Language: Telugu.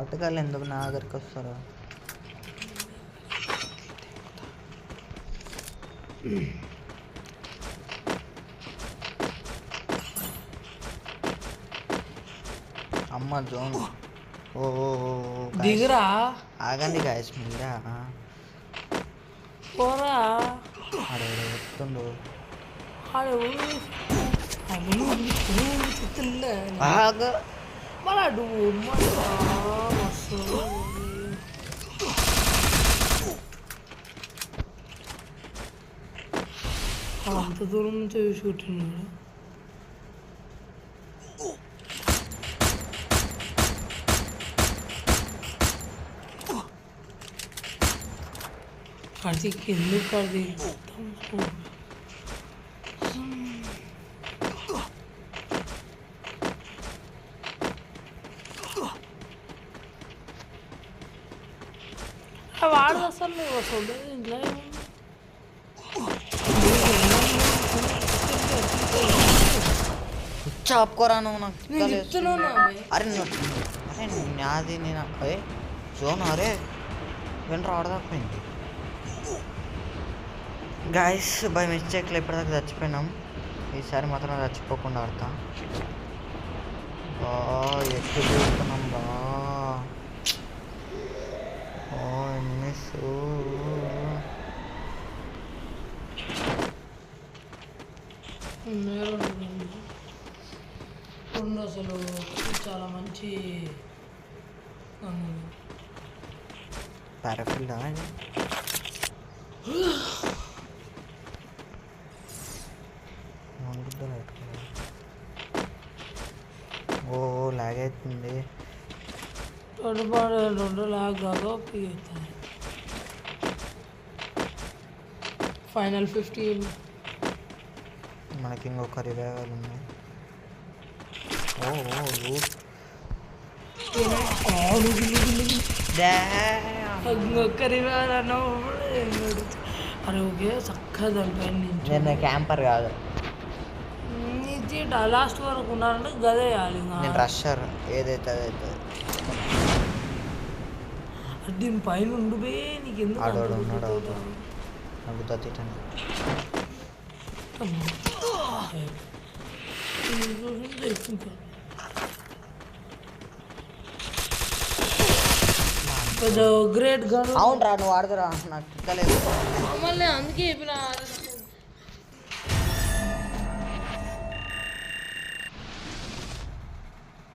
బాటగాళ్ళు ఎందుకు నా దగ్గరికి వస్తారు? అమ్మ జోన్ ఓ దిగురా ఆగండి గాయస్ మీరా పోరా అడే చెప్తుండు ఆగ మలాడు అంత దూరం నుంచి చూసుకుంటున్నాడు. అది ఎందుకు అది వాడు అసలు అసలు ఇంట్లో చాపుకోరా నువ్వు నాకు చెప్తున్నాను. అరే అరే నాది నేను అరే జోన్ అరే వెంట ఆడదాకపోయింది గాయస్ బై మిస్టేక్లో ఇప్పటిదాకా చచ్చిపోయినాం. ఈసారి మాత్రం చచ్చిపోకుండా ఆడతా. ఎక్కువ చూస్తున్నాం బా మిస్ రెండు అసలు చాలా మంచి పారాఫిల్డ్ ఓ లాగ్ అవుతుంది. రెండు లాగ్ కాదు అవుతుంది. ఫైనల్ 15 మనకి ఇంకొక రివైవల్ ఉంది. ఇంకొక రివైవల్ అన్నాడు. అరే ఓకే చక్కగా దానిపైన నేను క్యాంపర్ కాదు, లాస్ట్ వరకు ఉన్నారంటే గదే వేయాలి. నేను రషర్ ఏదైతే అదైతే దీని పైన ఉండిపోయి నీకు ఎందుకు ఆడవాడు ఉన్నాడు నవ్వుతా తిట్టండి. గ్రేట్ గా అవును రా నువ్వు ఆడదురా నాకు తిక్కలేదు మళ్ళీ అందుకే చెప్పిన